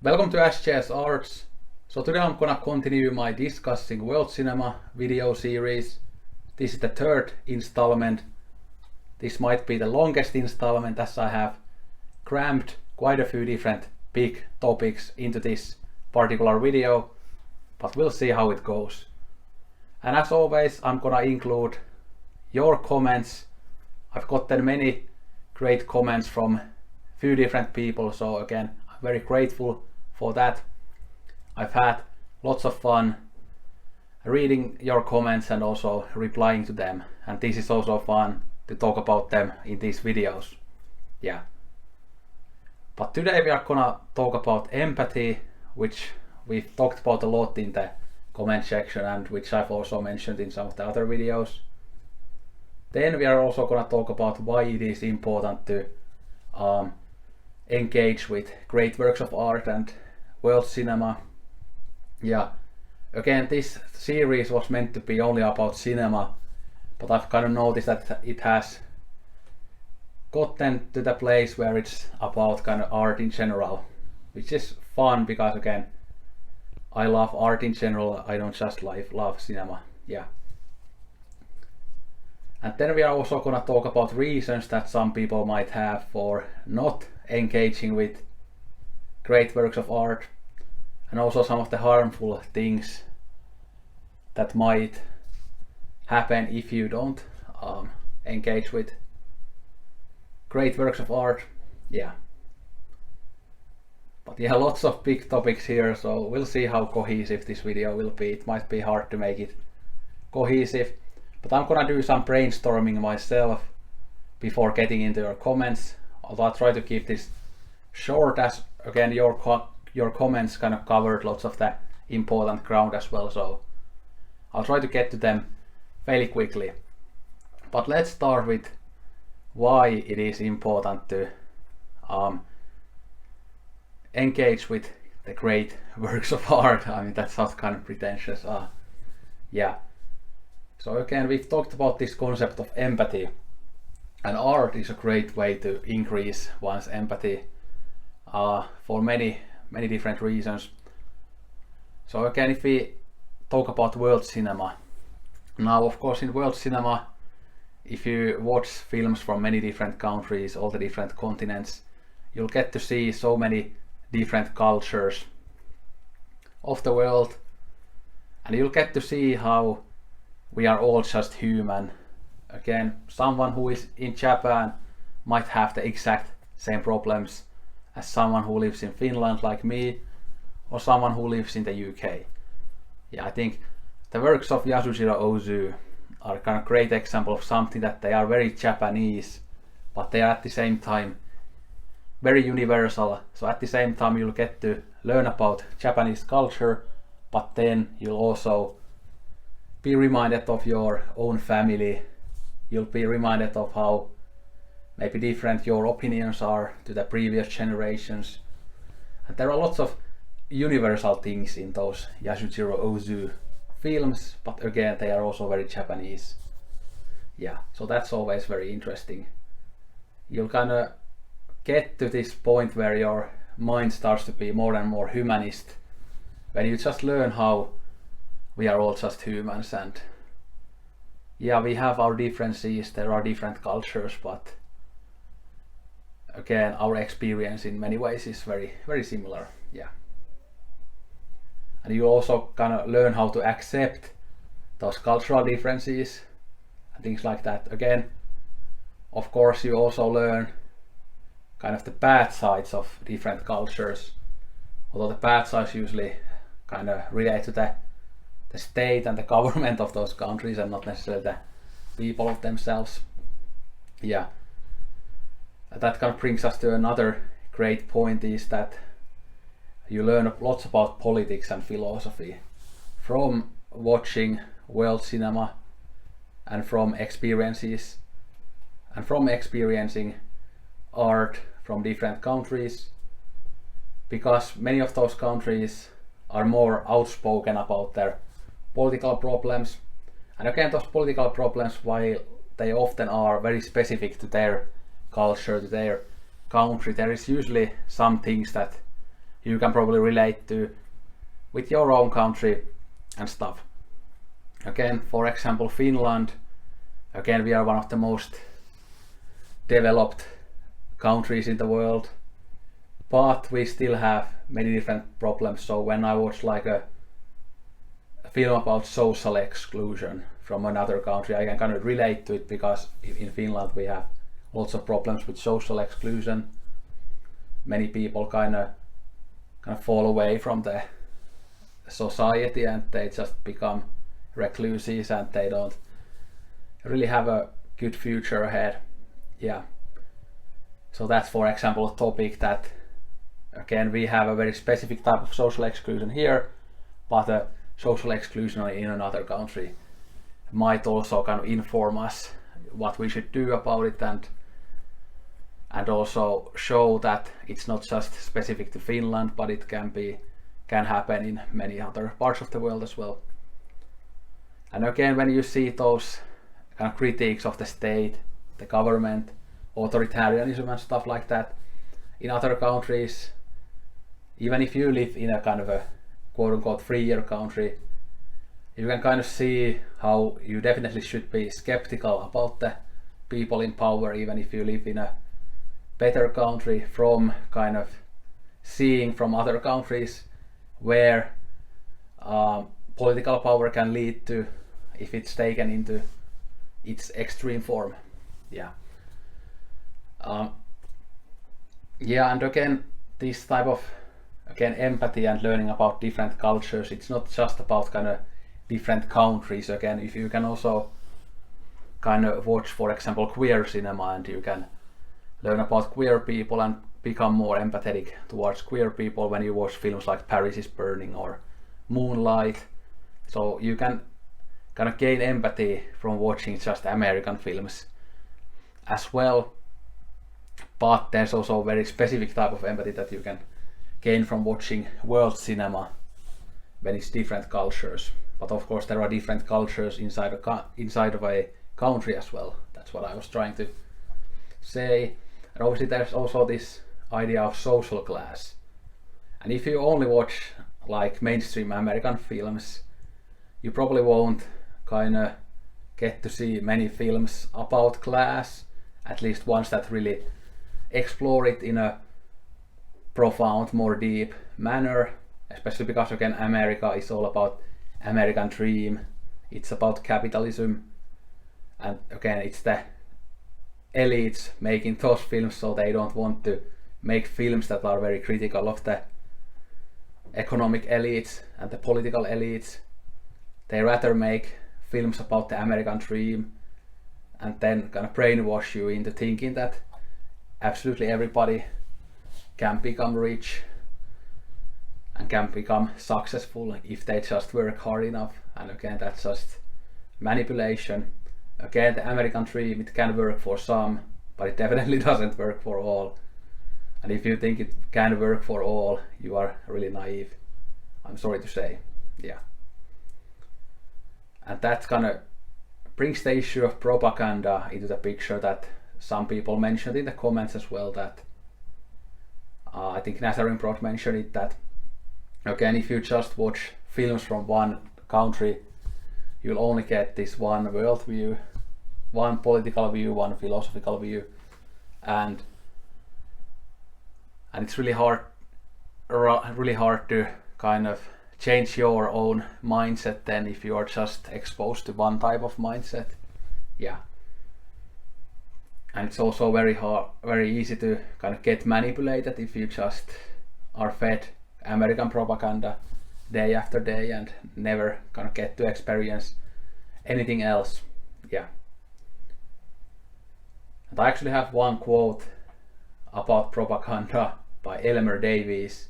Welcome to SJS Arts. So today I'm gonna continue my discussing world cinema video series. This is the third installment. This might be the longest installment as I have crammed quite a few different big topics into this particular video, but we'll see how it goes. And as always, I'm gonna include your comments. I've gotten many great comments from few different people, so again, I'm very grateful for that. I've had lots of fun reading your comments and also replying to them, and this is also fun to talk about them in these videos. Yeah. But today we are gonna talk about empathy, which we've talked about a lot in the comment section and which I've also mentioned in some of the other videos. Then we are also gonna talk about why it is important to engage with great works of art and world cinema. Yeah, again, this series was meant to be only about cinema, but I've kind of noticed that it has gotten to the place where it's about kind of art in general, which is fun because again, I love art in general. I don't just love cinema. Yeah. And then we are also gonna talk about reasons that some people might have for not engaging with great works of art, and also some of the harmful things that might happen if you don't engage with great works of art. Yeah. But yeah, lots of big topics here, so we'll see how cohesive this video will be. It might be hard to make it cohesive, but I'm gonna do some brainstorming myself before getting into your comments. Although I'll try to keep this short, as again your comments kind of covered lots of the important ground as well, so I'll try to get to them fairly quickly. But let's start with why it is important to engage with the great works of art. I mean, that sounds kind of pretentious. Yeah. So again, we've talked about this concept of empathy, and art is a great way to increase one's empathy for many different reasons. So again, if we talk about world cinema, now of course in world cinema, if you watch films from many different countries, all the different continents, you'll get to see so many different cultures of the world, and you'll get to see how we are all just human. Again, someone who is in Japan might have the exact same problems as someone who lives in Finland like me, or someone who lives in the UK. Yeah, I think the works of Yasujiro Ozu are kind of great example of something that they are very Japanese, but they are at the same time very universal. So at the same time you'll get to learn about Japanese culture, but then you'll also be reminded of your own family. You'll be reminded of how maybe different your opinions are to the previous generations. And there are lots of universal things in those Yasujiro Ozu films, but again, they are also very Japanese. Yeah, so that's always very interesting. You'll kind of get to this point where your mind starts to be more and more humanist, when you just learn how we are all just humans, and yeah, we have our differences, there are different cultures, but again, our experience in many ways is very similar. Yeah. And you also kind of learn how to accept those cultural differences and things like that. Again, of course, you also learn kind of the bad sides of different cultures, although the bad sides usually kind of relate to the state and the government of those countries and not necessarily the people of themselves. Yeah. That kind of brings us to another great point, is that you learn lots about politics and philosophy from watching world cinema and from experiences and from experiencing art from different countries, because many of those countries are more outspoken about their political problems. And again, those political problems, while they often are very specific to their culture, to their country, there is usually some things that you can probably relate to with your own country and stuff. Again, for example, Finland, again, we are one of the most developed countries in the world, but we still have many different problems. So when I watch like a film about social exclusion from another country, I can kind of relate to it, because in Finland we have lots of problems with social exclusion. Many people kind of fall away from the society and they just become recluses and they don't really have a good future ahead. Yeah. So that's, for example, a topic that, again, we have a very specific type of social exclusion here, but a social exclusion in another country might also kind of inform us what we should do about it, and also show that it's not just specific to Finland, but it can happen in many other parts of the world as well. And again, when you see those kind of critiques of the state, the government, authoritarianism and stuff like that in other countries, even if you live in a kind of a quote-unquote freer country, you can kind of see how you definitely should be skeptical about the people in power, even if you live in a better country, from kind of seeing from other countries where political power can lead to if it's taken into its extreme form. Yeah. And again, this type of empathy and learning about different cultures, it's not just about kind of different countries. Again, if you can also kind of watch, for example, queer cinema, and you can learn about queer people and become more empathetic towards queer people when you watch films like Paris is Burning or Moonlight. So you can kind of gain empathy from watching just American films as well. But there's also a very specific type of empathy that you can gain from watching world cinema when it's different cultures. But of course there are different cultures inside of a country as well. That's what I was trying to say. And obviously there's also this idea of social class. And if you only watch like mainstream American films, you probably won't kind of get to see many films about class, at least ones that really explore it in a profound, more deep manner, especially because again America is all about American dream, it's about capitalism, and again it's the elites making those films, so they don't want to make films that are very critical of the economic elites and the political elites. They rather make films about the American dream and then kind of brainwash you into thinking that absolutely everybody can become rich and can become successful if they just work hard enough. And again, that's just manipulation. Again, the American dream, it can work for some, but it definitely doesn't work for all. And if you think it can work for all, you are really naive, I'm sorry to say. Yeah. And that kind of brings the issue of propaganda into the picture that some people mentioned in the comments as well, that I think Nazarene Broad mentioned it, that again, if you just watch films from one country, you'll only get this one world view, one political view, one philosophical view, and it's really hard to kind of change your own mindset then if you are just exposed to one type of mindset. Yeah. And it's also very easy to kind of get manipulated if you just are fed American propaganda day after day and never kind of get to experience anything else. Yeah. And I actually have one quote about propaganda by Elmer Davies.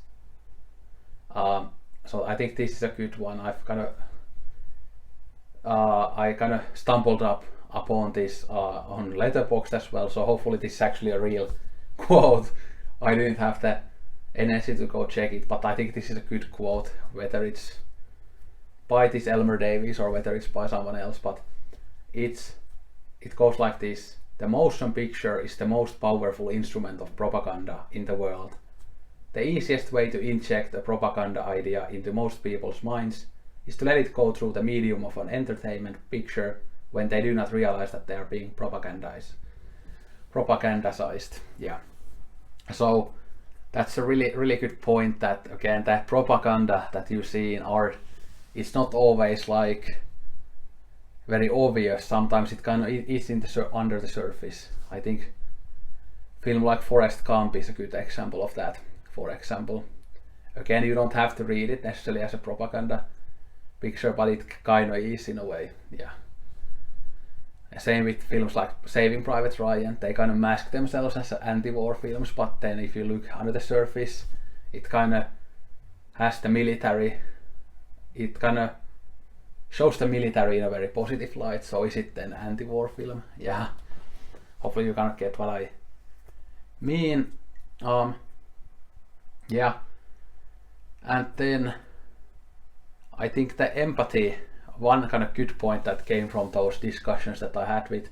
So I think this is a good one. I kind of stumbled upon this on Letterboxd as well, so hopefully this is actually a real quote. I didn't have the energy to go check it, but I think this is a good quote, whether it's by this Elmer Davies or whether it's by someone else, but it goes like this: the motion picture is the most powerful instrument of propaganda in the world. the easiest way to inject a propaganda idea into most people's minds is to let it go through the medium of an entertainment picture when they do not realize that they are being propagandized. Yeah. So that's a really good point, that again, that propaganda that you see in art, it's not always like very obvious. Sometimes it kind of is under the surface. I think film like Forrest Gump is a good example of that, for example. Again, you don't have to read it necessarily as a propaganda picture, but it kind of is in a way, yeah. Same with films like Saving Private Ryan. They kind of mask themselves as anti-war films, but then if you look under the surface, it kind of has the military, it kind of shows the military in a very positive light. So is it an anti-war film? Yeah. Hopefully you kind of get what I mean. Yeah. And then I think the empathy, one kind of good point that came from those discussions that I had with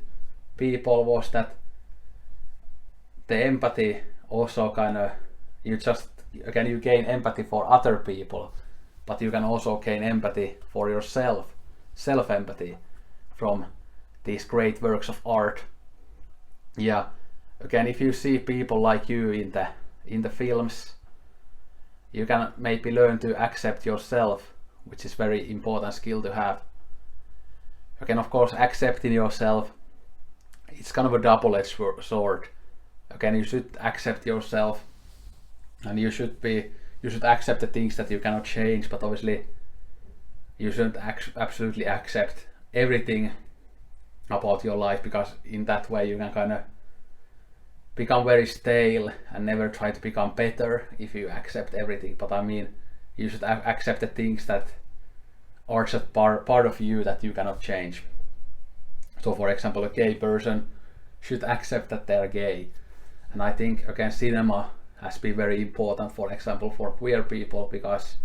people was that the empathy also kind of, you gain empathy for other people, but you can also gain empathy for yourself, self-empathy from these great works of art. Yeah, again, if you see people like you in the films, you can maybe learn to accept yourself, which is very important skill to have. Again, of course, accepting yourself, it's kind of a double-edged sword. Again, you should accept yourself, and you should accept the things that you cannot change, but obviously you shouldn't absolutely accept everything about your life, because in that way you can kind of become very stale and never try to become better if you accept everything. But I mean, you should accept the things that are just part of you that you cannot change. So for example, a gay person should accept that they're gay. And I think again, cinema has been very important, for example, for queer people, because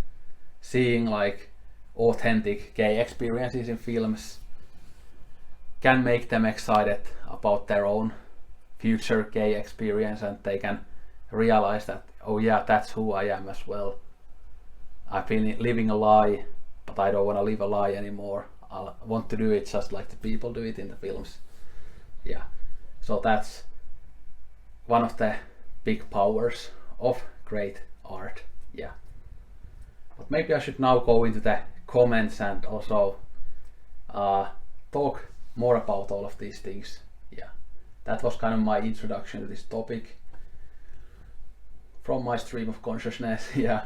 seeing like authentic gay experiences in films can make them excited about their own future gay experience, and they can realize that, oh yeah, that's who I am as well. I've been living a lie, but I don't want to live a lie anymore. I want to do it just like the people do it in the films. Yeah, so that's one of the big powers of great art. Yeah, but maybe I should now go into the comments and also talk more about all of these things. Yeah, that was kind of my introduction to this topic from my stream of consciousness. Yeah.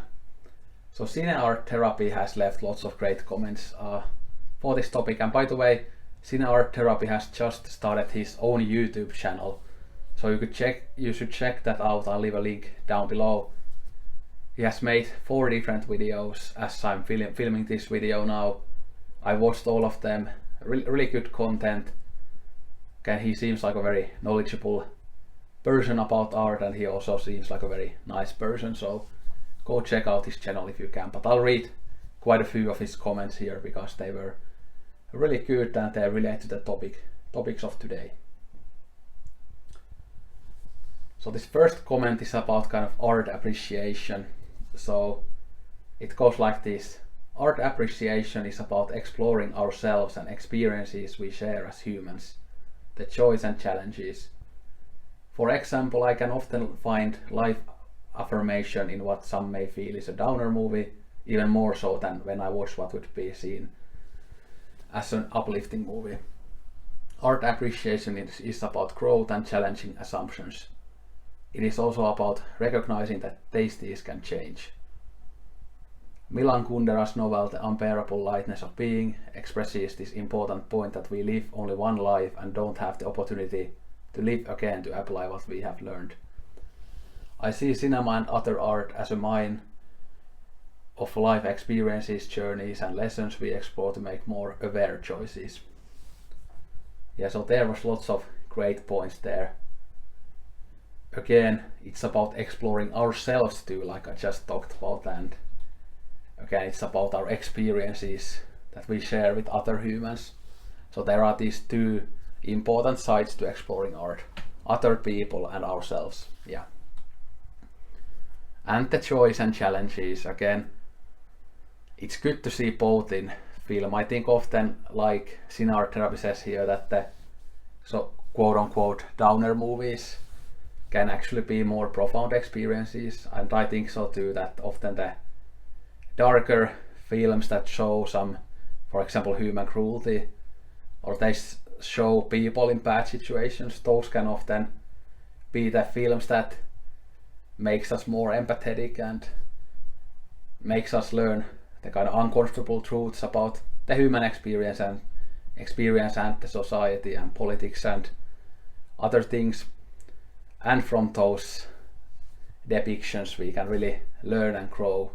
So CineArtTherapy has left lots of great comments for this topic, and by the way, CineArtTherapy has just started his own YouTube channel, so you should check that out. I'll leave a link down below. He has made 4 different videos as I'm filming this video now. I watched all of them. Really good content. Again, he seems like a very knowledgeable person about art, and he also seems like a very nice person, so go check out his channel if you can. But I'll read quite a few of his comments here because they were really good and they relate to the topics of today. So this first comment is about kind of art appreciation. So it goes like this: art appreciation is about exploring ourselves and experiences we share as humans, the joys and challenges. For example, I can often find life affirmation in what some may feel is a downer movie, even more so than when I watch what would be seen as an uplifting movie. Art appreciation is about growth and challenging assumptions. It is also about recognizing that tastes can change. Milan Kundera's novel The Unbearable Lightness of Being expresses this important point that we live only one life and don't have the opportunity to live again to apply what we have learned. I see cinema and other art as a mine of life experiences, journeys and lessons we explore to make more aware choices. Yeah, so there was lots of great points there. Again, it's about exploring ourselves too, like I just talked about, and again, it's about our experiences that we share with other humans. So there are these 2 important sides to exploring art: other people and ourselves. Yeah. and the joys and challenges. Again, it's good to see both in film. I think often, like CineArtTherapy says here, that the quote-unquote downer movies can actually be more profound experiences, and I think so too, that often the darker films that show some, for example, human cruelty, or they show people in bad situations, those can often be the films that makes us more empathetic and makes us learn the kind of uncomfortable truths about the human experience and the society and politics and other things. And from those depictions we can really learn and grow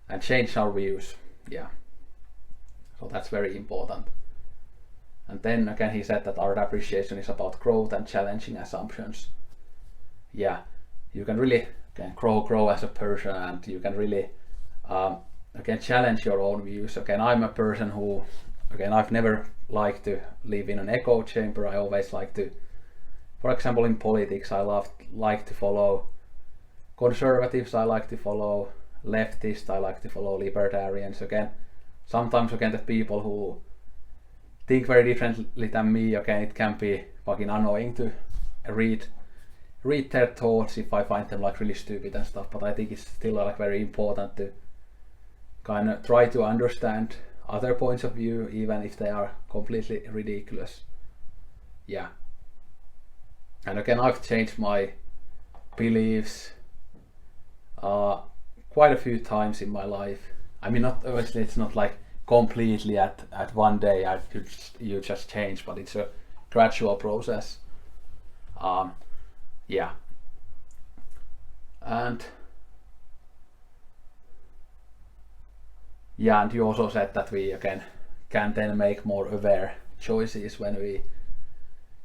and change our views. Yeah, so that's very important. And then again, he said that art appreciation is about growth and challenging assumptions. Yeah, you can really grow as a person, and you can really again challenge your own views. Again, I'm a person who, again, I've never liked to live in an echo chamber. I always like to, for example, in politics, I like to follow conservatives, I like to follow leftists, I like to follow libertarians. Again, sometimes again the people who think very differently than me, again, it can be fucking annoying to read their thoughts if I find them like really stupid and stuff. But I think it's still like very important to kind of try to understand other points of view, even if they are completely ridiculous. Yeah. And again, I've changed my beliefs quite a few times in my life. I mean, not obviously, it's not like completely at one day you just change, but it's a gradual process. Yeah. And you also said that we again can then make more aware choices when we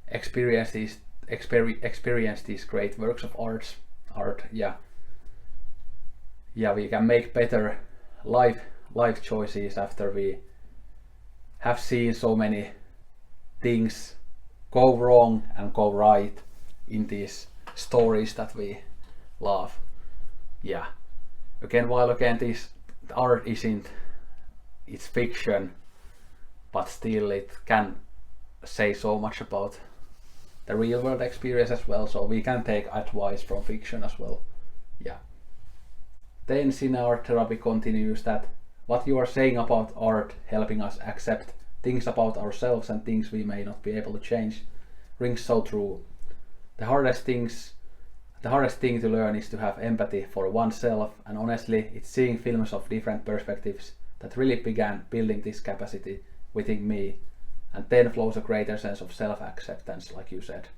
experience these great works of art. Yeah, we can make better life choices after we have seen so many things go wrong and go right in these stories that we love. Yeah. Again, while again this art it's fiction, but still it can say so much about the real world experience as well, so we can take advice from fiction as well. Yeah. Then CineArtTherapy continues that what you are saying about art helping us accept things about ourselves and things we may not be able to change rings so true. The hardest thing to learn is to have empathy for oneself, and honestly, it's seeing films of different perspectives that really began building this capacity within me, and then flows a greater sense of self-acceptance, like you said.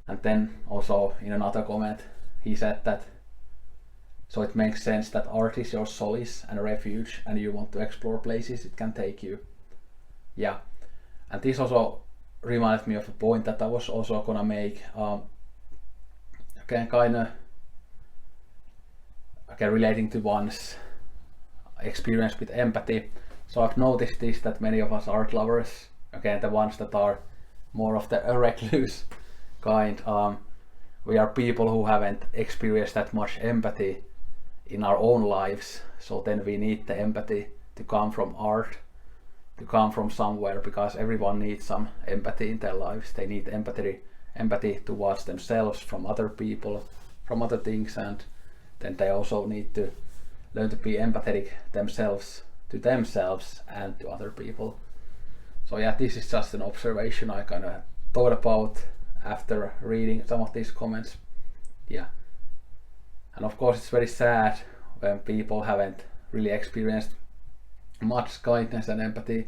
And then also in another comment, he said that so it makes sense that art is your solace and refuge, and you want to explore places it can take you. Yeah, and this also reminded me of a point that I was also gonna make. Again, relating to one's experience with empathy. So I've noticed this, that many of us art lovers, again the ones that are more of the recluse kind, we are people who haven't experienced that much empathy in our own lives. So then we need the empathy to come from art, to come from somewhere, because everyone needs some empathy in their lives. They need empathy towards themselves, from other people, from other things, and then they also need to learn to be empathetic themselves to themselves and to other people. So yeah, this is just an observation I kind of thought about after reading some of these comments. Yeah, and of course it's very sad when people haven't really experienced much kindness and empathy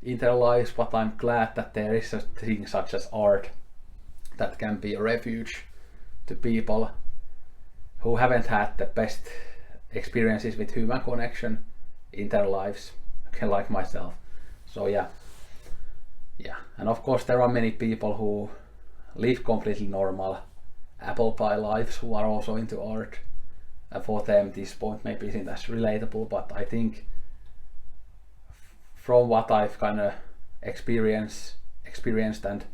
in their lives, but I'm glad that there is a thing such as art that can be a refuge to people who haven't had the best experiences with human connection in their lives, okay, like myself. So yeah, and of course there are many people who live completely normal apple pie lives who are also into art, and for them this point maybe isn't as relatable, but I think from what I've kind of experienced and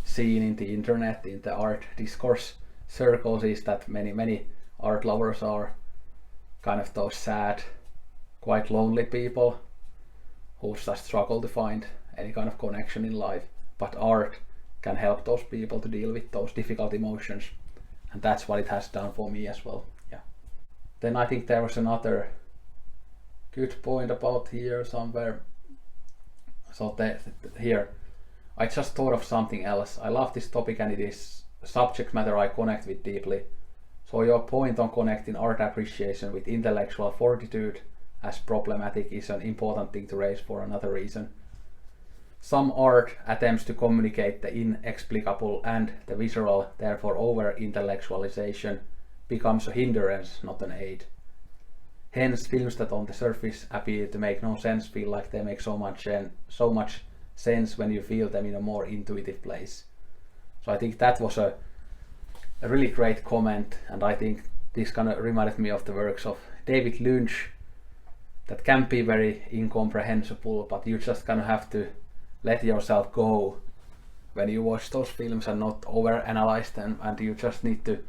seen in the internet, in the art discourse circles, is that many art lovers are kind of those sad, quite lonely people who just struggle to find any kind of connection in life. But art can help those people to deal with those difficult emotions, and that's what it has done for me as well. Yeah. Then I think there was another good point about here somewhere. So here, I just thought of something else. I love this topic and it is subject matter I connect with deeply. So your point on connecting art appreciation with intellectual fortitude as problematic is an important thing to raise for another reason. Some art attempts to communicate the inexplicable and the visceral, therefore over-intellectualization becomes a hindrance, not an aid. Hence, films that on the surface appear to make no sense feel like they make so much sense when you feel them in a more intuitive place. So I think that was a really great comment, and I think this kind of reminded me of the works of David Lynch that can be very incomprehensible, but you just kind of have to let yourself go when you watch those films and not overanalyze them, and you just need to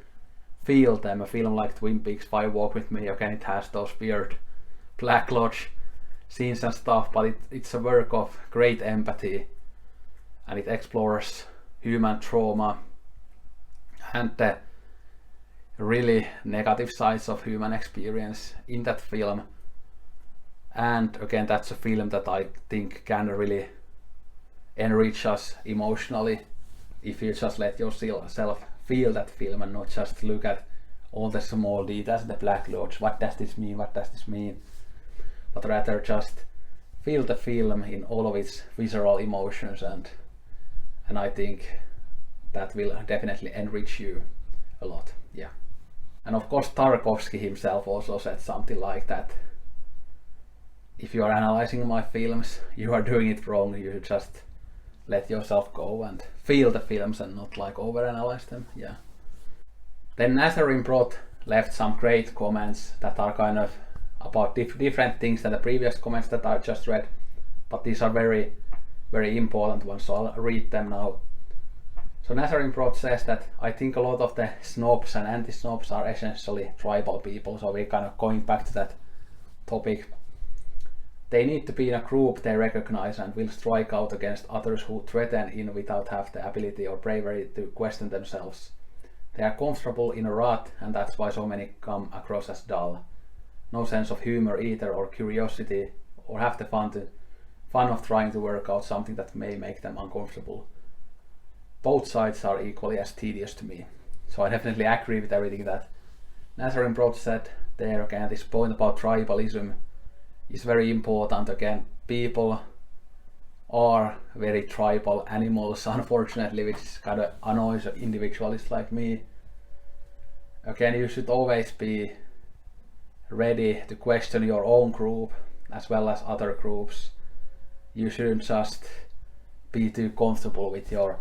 feel them. A film like Twin Peaks, Fire Walk with Me, again, it has those weird Black Lodge scenes and stuff, but it's a work of great empathy, and it explores human trauma and the really negative sides of human experience in that film. And again, that's a film that I think can really enrich us emotionally if you just let yourself feel that film and not just look at all the small details, the Black Lodge, what does this mean, but rather just feel the film in all of its visceral emotions, and I think that will definitely enrich you a lot. Yeah. And of course Tarkovsky himself also said something like that. If you are analyzing my films, you are doing it wrong. You should just let yourself go and feel the films and not like overanalyze them. Yeah. Then Nazarene Broth left some great comments that are kind of about different things than the previous comments that I just read, but these are very, very important ones, so I'll read them now. So Nazarene Broth says that I think a lot of the snobs and anti-snobs are essentially tribal people, so we're kind of going back to that topic. They need to be in a group they recognize and will strike out against others who threaten in without have the ability or bravery to question themselves. They are comfortable in a rut, and that's why so many come across as dull. No sense of humor either, or curiosity, or have the fun of trying to work out something that may make them uncomfortable. Both sides are equally as tedious to me. So I definitely agree with everything that Nazarene Broth said there. Again, this point about tribalism is very important. Again, people are very tribal animals, unfortunately, which kind of annoys individualists like me. Again, you should always be ready to question your own group as well as other groups. You shouldn't just be too comfortable with your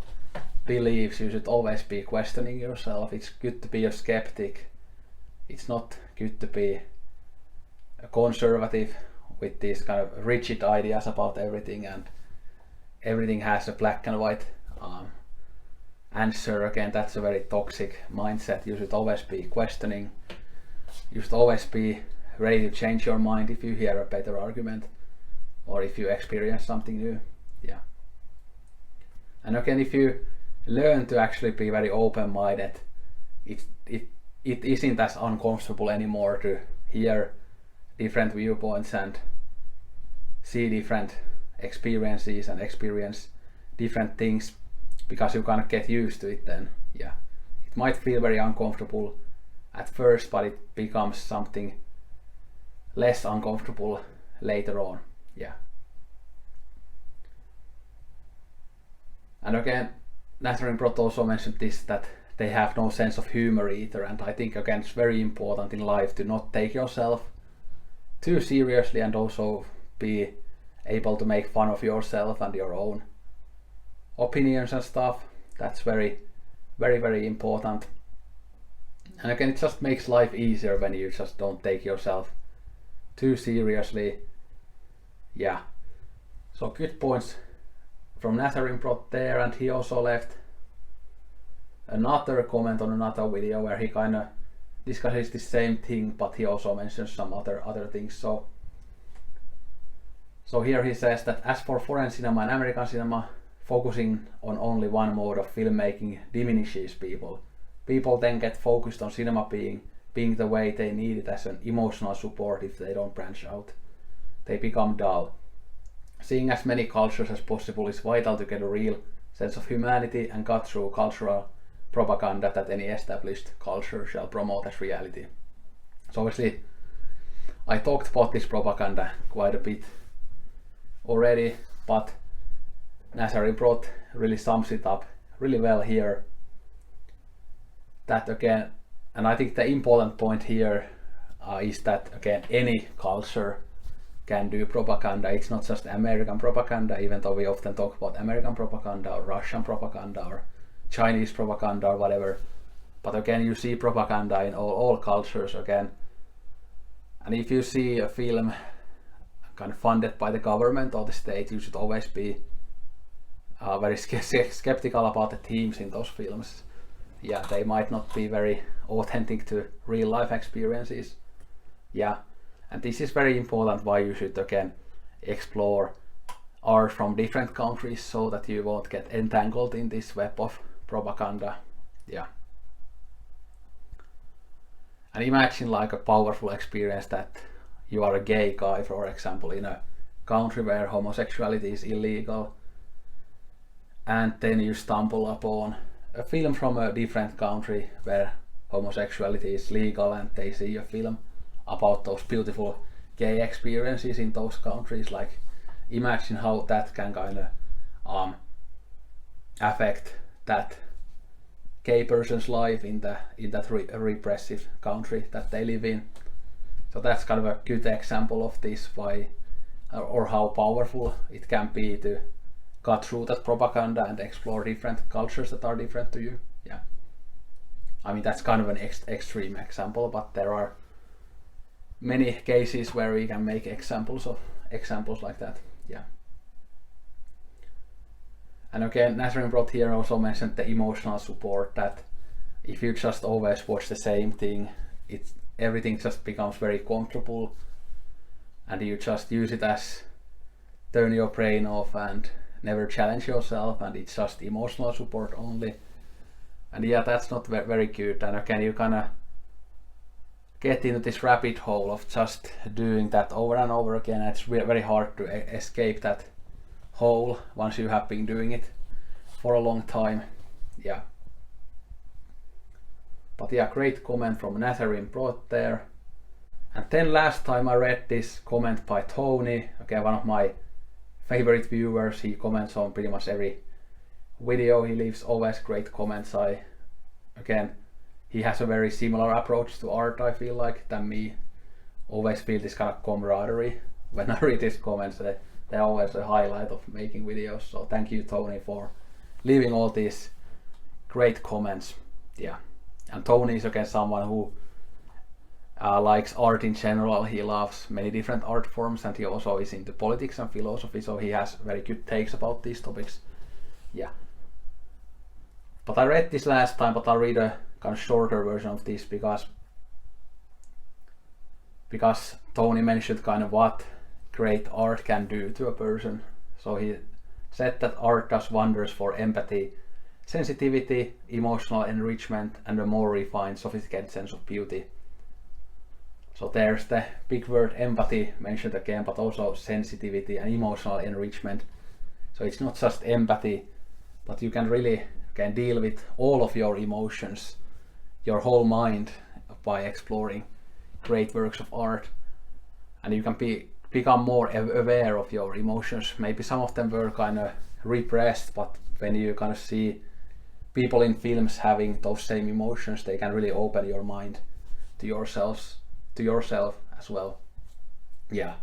beliefs. You should always be questioning yourself. It's good to be a skeptic. It's not good to be a conservative with these kind of rigid ideas about everything, and everything has a black and white answer. Again, that's a very toxic mindset. You should always be questioning. You should always be ready to change your mind if you hear a better argument or if you experience something new. Yeah. And again, if you learn to actually be very open-minded, it isn't as uncomfortable anymore to hear different viewpoints and see different experiences and experience different things, because you kind of get used to it then. Yeah. It might feel very uncomfortable at first, but it becomes something less uncomfortable later on. Yeah. And again, Nazarene Broth also mentioned this, that they have no sense of humor either, and I think again it's very important in life to not take yourself too seriously and also be able to make fun of yourself and your own opinions and stuff. That's very, very, very important. And again, it just makes life easier when you just don't take yourself too seriously. Yeah. So good points from Nazarene Broth there, and he also left another comment on another video where he kind of discusses the same thing, but he also mentions some other things. So here he says that as for foreign cinema and American cinema, focusing on only one mode of filmmaking diminishes people. People then get focused on cinema being the way they need it as an emotional support if they don't branch out. They become dull. Seeing as many cultures as possible is vital to get a real sense of humanity and cut through cultural propaganda that any established culture shall promote as reality. So obviously, I talked about this propaganda quite a bit already, but Nazarian really sums it up really well here. That again, and I think the important point here is that again, any culture can do propaganda. It's not just American propaganda, even though we often talk about American propaganda or Russian propaganda or Chinese propaganda or whatever. But again, you see propaganda in all cultures again. And if you see a film kind of funded by the government or the state, you should always be very skeptical about the themes in those films. Yeah, they might not be very authentic to real life experiences. Yeah, and this is very important why you should again explore art from different countries so that you won't get entangled in this web of propaganda. Yeah. And imagine like a powerful experience that you are a gay guy, for example, in a country where homosexuality is illegal, and then you stumble upon a film from a different country where homosexuality is legal, and they see a film about those beautiful gay experiences in those countries. Like, imagine how that can kind of affect that gay person's life in that repressive country that they live in. So that's kind of a good example of this, why or how powerful it can be to cut through that propaganda and explore different cultures that are different to you. Yeah, I mean that's kind of an extreme example, but there are many cases where we can make examples like that. Yeah. And again, Nazarian here also mentioned the emotional support, that if you just always watch the same thing, everything just becomes very comfortable, and you just use it as turn your brain off and never challenge yourself, and it's just emotional support only. And yeah, that's not very good. And again, you kind of get into this rabbit hole of just doing that over and over again. It's very hard to escape that hole once you have been doing it for a long time. Yeah. But yeah, great comment from Nazarian there. And then last time I read this comment by Tony, okay, one of my favorite viewers. He comments on pretty much every video. He leaves always great comments. Again, he has a very similar approach to art, I feel like, than me. Always feel this kind of camaraderie when I read his comments. They're always a highlight of making videos. So thank you, Tony, for leaving all these great comments. Yeah. And Tony is again someone who likes art in general. He loves many different art forms, and he also is into politics and philosophy, so he has very good takes about these topics. Yeah. But I read this last time, but I'll read a kind of shorter version of this because Tony mentioned kind of what great art can do to a person. So he said that art does wonders for empathy, sensitivity, emotional enrichment, and a more refined, sophisticated sense of beauty. So there's the big word empathy mentioned again, but also sensitivity and emotional enrichment. So it's not just empathy, but you can really deal with all of your emotions, your whole mind, by exploring great works of art. And you can become more aware of your emotions. Maybe some of them were kind of repressed, but when you kind of see people in films having those same emotions, they can really open your mind to yourself as well. Yeah.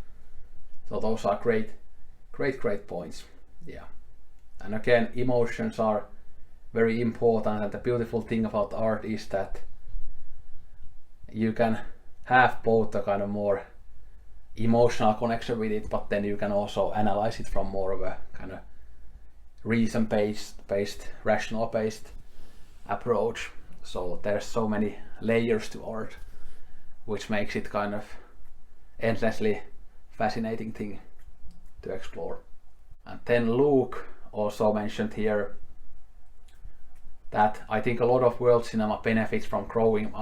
So those are great points. Yeah. And again, emotions are very important, and the beautiful thing about art is that you can have both a kind of more emotional connection with it, but then you can also analyze it from more of a kind of reason-based, rational-based approach. So there's so many layers to art, which makes it kind of endlessly fascinating thing to explore. And then Luke also mentioned here that I think a lot of world cinema benefits from growing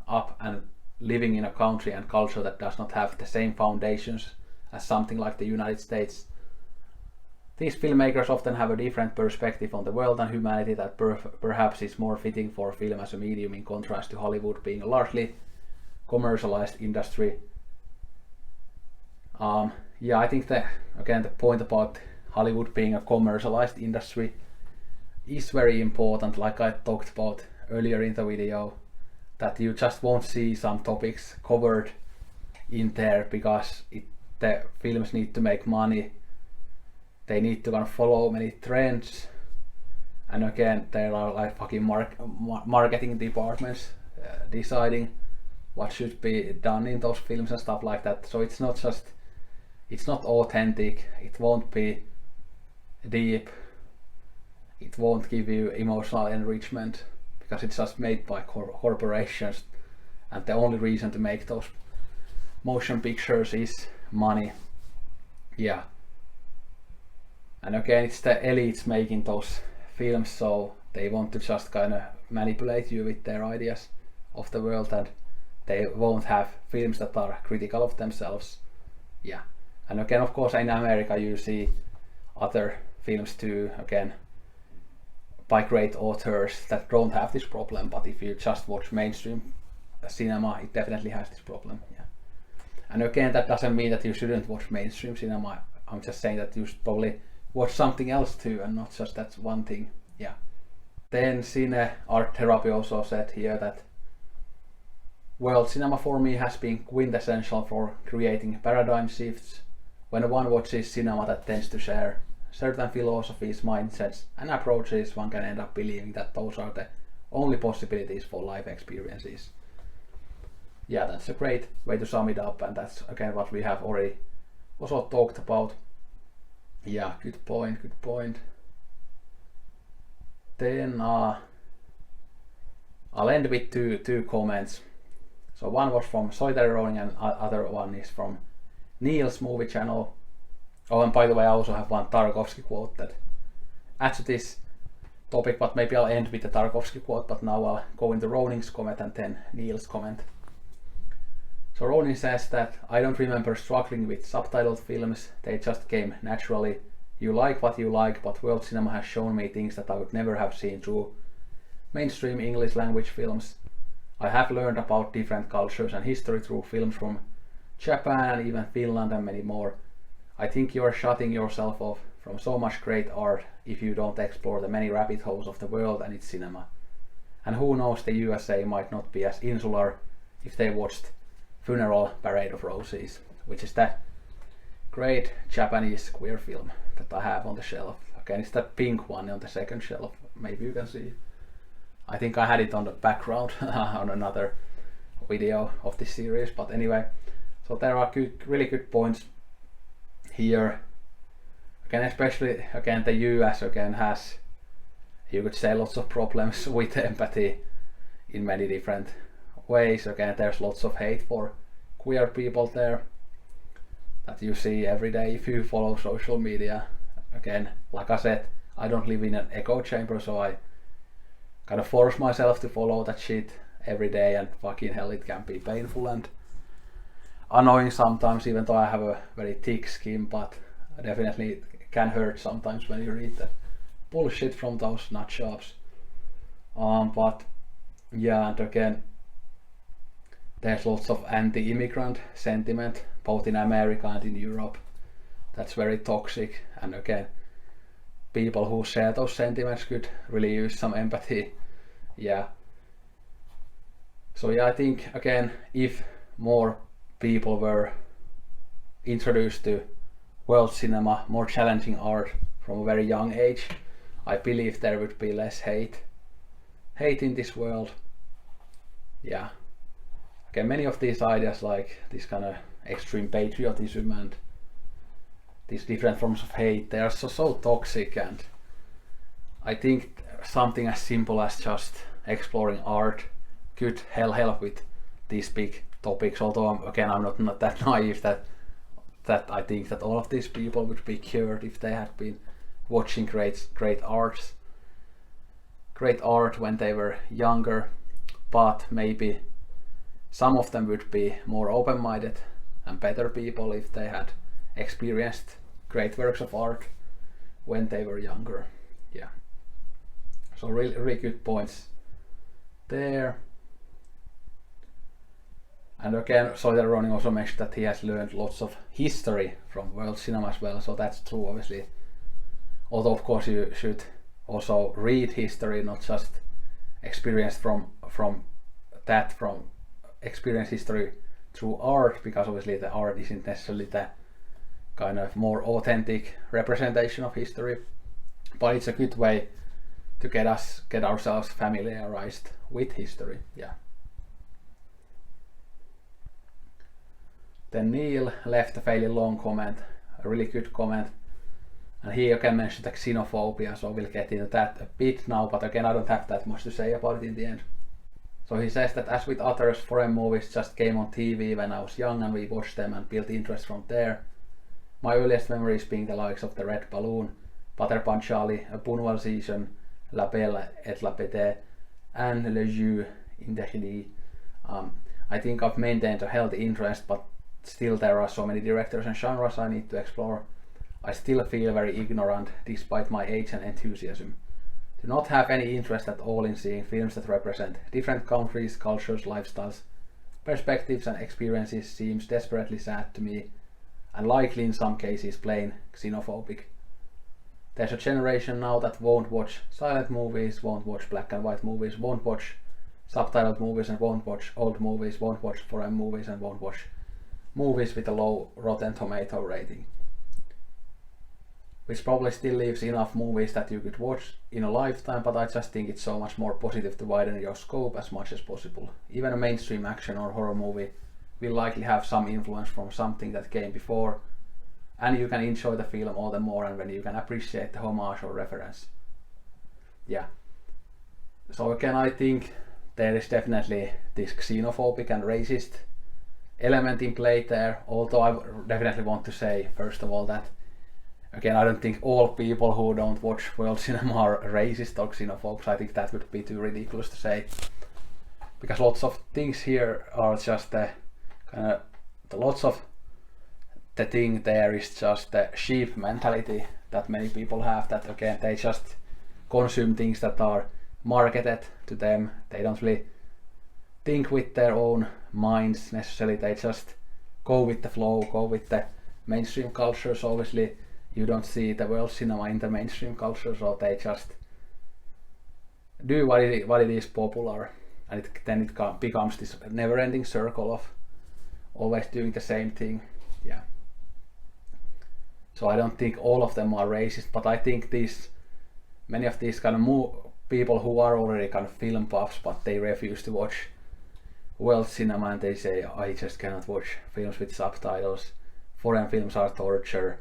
up and living in a country and culture that does not have the same foundations as something like the United States. These filmmakers often have a different perspective on the world and humanity that perhaps is more fitting for film as a medium, in contrast to Hollywood being a largely commercialized industry. Yeah, I think that again the point about Hollywood being a commercialized industry is very important, like I talked about earlier in the video, that you just won't see some topics covered in there because the films need to make money. They need to kind of follow many trends, and again there are like fucking marketing departments deciding what should be done in those films and stuff like that. So it's not authentic, it won't be deep, it won't give you emotional enrichment because it's just made by corporations, and the only reason to make those motion pictures is money. Yeah. And again, it's the elites making those films, so they want to just kind of manipulate you with their ideas of the world, and they won't have films that are critical of themselves. Yeah. And again, of course, in America you see other films too, again, by great authors that don't have this problem, but if you just watch mainstream cinema, it definitely has this problem. Yeah. And again, that doesn't mean that you shouldn't watch mainstream cinema. I'm just saying that you should probably watch something else too, and not just that one thing. Yeah. Then CineArtTherapy also said here that world cinema for me has been quintessential for creating paradigm shifts. When one watches cinema that tends to share certain philosophies, mindsets, and approaches, one can end up believing that those are the only possibilities for life experiences. Yeah, that's a great way to sum it up, and that's again what we have already also talked about. Yeah, good point. Then I'll end with two comments. So one was from Soiteroning and other one is from Neil's movie channel. Oh, and by the way, I also have one Tarkovsky quote that adds to this topic, but maybe I'll end with the Tarkovsky quote, but now I'll go into Roning's comment and then Neil's comment. So Ronin says that I don't remember struggling with subtitled films, they just came naturally. You like what you like, but world cinema has shown me things that I would never have seen through mainstream English language films. I have learned about different cultures and history through films from Japan and even Finland and many more. I think you are shutting yourself off from so much great art if you don't explore the many rabbit holes of the world and its cinema. And who knows, the USA might not be as insular if they watched Funeral Parade of Roses, which is that great Japanese queer film that I have on the shelf. Again, it's that pink one on the second shelf, maybe you can see. I think I had it on the background on another video of this series, but anyway, so there are really good points here. Again, especially again the US again has, you could say, lots of problems with empathy in many different ways. Again, there's lots of hate for queer people there that you see every day if you follow social media. Again, like I said, I don't live in an echo chamber, so I kind of force myself to follow that shit every day, and fucking hell, it can be painful and annoying sometimes, even though I have a very thick skin, but definitely it can hurt sometimes when you read the bullshit from those nut jobs. But yeah, and again, there's lots of anti-immigrant sentiment both in America and in Europe. That's very toxic, and again, people who share those sentiments could really use some empathy. Yeah. So yeah, I think again, if more people were introduced to world cinema, more challenging art from a very young age, I believe there would be less hate in this world. Yeah. Again, many of these ideas, like this kind of extreme patriotism and these different forms of hate, they are so toxic, and I think something as simple as just exploring art could help with these big topics. Although again, I'm not that naive that I think that all of these people would be cured if they had been watching great art when they were younger. But maybe some of them would be more open-minded and better people if they had experienced great works of art when they were younger. Yeah. So really good points there. And again, Soiter Ronin also mentioned that he has learned lots of history from world cinema as well, so that's true obviously. Although of course you should also read history, not just experience from experience history through art, because obviously the art isn't necessarily the kind of more authentic representation of history, but it's a good way to get ourselves familiarized with history. Yeah. Then Neil left a fairly long comment, a really good comment, and he again mentioned the xenophobia, so we'll get into that a bit now, but again I don't have that much to say about it in the end. So he says that as with others, foreign movies just came on TV when I was young and we watched them and built interest from there. My earliest memories being the likes of The Red Balloon, Pater Panchali, A Punwal Season, La Belle et la Bête, and Le Jeu Indéfini. I think I've maintained a healthy interest, but still there are so many directors and genres I need to explore. I still feel very ignorant despite my age and enthusiasm. Do not have any interest at all in seeing films that represent different countries, cultures, lifestyles, perspectives and experiences seems desperately sad to me, and likely in some cases plain xenophobic. There's a generation now that won't watch silent movies, won't watch black and white movies, won't watch subtitled movies and won't watch old movies, won't watch foreign movies and won't watch movies with a low Rotten Tomato rating. Which probably still leaves enough movies that you could watch in a lifetime, but I just think it's so much more positive to widen your scope as much as possible. Even a mainstream action or horror movie will likely have some influence from something that came before, and you can enjoy the film all the more and when you can appreciate the homage or reference. Yeah. So again, I think there is definitely this xenophobic and racist element in play there, although I definitely want to say first of all that again, I don't think all people who don't watch world cinema are racist or xenophobes. I think that would be too ridiculous to say, because lots of things here are just lots of the thing there is just the sheep mentality that many people have, that again they just consume things that are marketed to them. They don't really think with their own minds necessarily, they just go with the flow, go with the mainstream culture. So obviously you don't see the world cinema in the mainstream culture, so they just do what it is popular, and then it becomes this never-ending circle of always doing the same thing. Yeah. So I don't think all of them are racist, but I think many of these kind of people who are already kind of film buffs, but they refuse to watch world cinema and they say, I just cannot watch films with subtitles, foreign films are torture,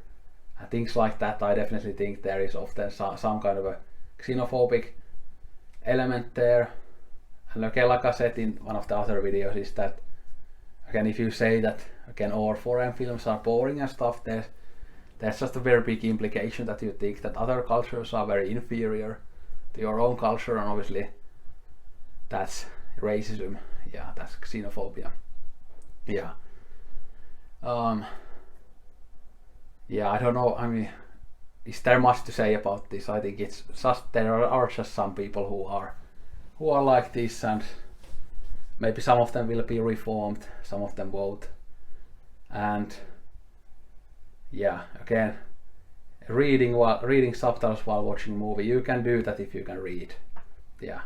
and things like that. I definitely think there is often some kind of a xenophobic element there. And again, like I said in one of the other videos, is that again, if you say that again all foreign films are boring and stuff, there's just a very big implication that you think that other cultures are very inferior to your own culture, and obviously that's racism. Yeah, that's xenophobia. Yeah. Yeah, I don't know. I mean, is there much to say about this? I think it's just there are just some people who are like this, and maybe some of them will be reformed, some of them won't. And yeah, again, reading subtitles while watching a movie, you can do that if you can read. Yeah,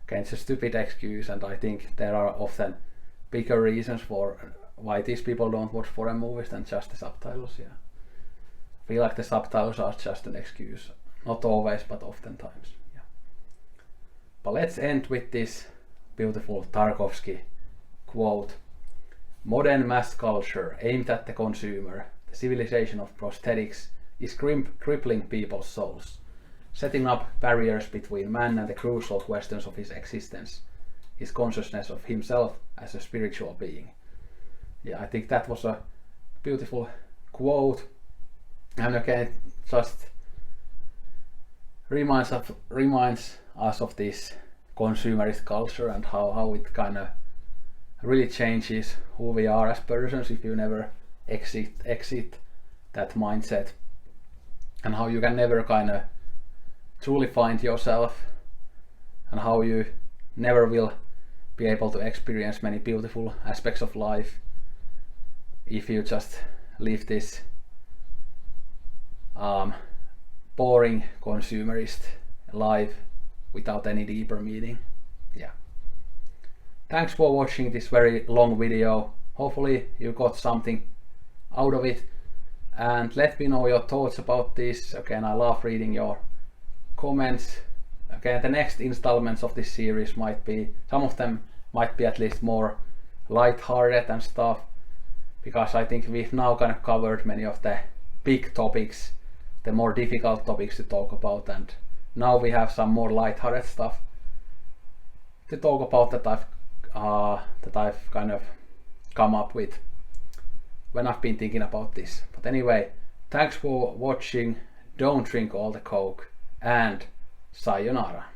again, it's a stupid excuse, and I think there are often bigger reasons for why these people don't watch foreign movies than just the subtitles. Yeah. I feel like the subtitles are just an excuse. Not always, but oftentimes. Yeah. But let's end with this beautiful Tarkovsky quote. Modern mass culture aimed at the consumer, the civilization of prosthetics, is crippling people's souls. setting up barriers between man and the crucial questions of his existence, his consciousness of himself as a spiritual being. Yeah, I think that was a beautiful quote, and again, just reminds us of this consumerist culture and how it kind of really changes who we are as persons if you never exit that mindset, and how you can never kind of truly find yourself, and how you never will be able to experience many beautiful aspects of life if you just live this boring consumerist life without any deeper meaning. Yeah. Thanks for watching this very long video. Hopefully you got something out of it, and let me know your thoughts about this. Again, I love reading your comments. Again, the next installments of this series might be, some of them might be at least more light-hearted and stuff, because I think we've now kind of covered many of the big topics, the more difficult topics to talk about, and now we have some more light-hearted stuff to talk about that I've kind of come up with when I've been thinking about this. But anyway, thanks for watching, don't drink all the Coke, and sayonara.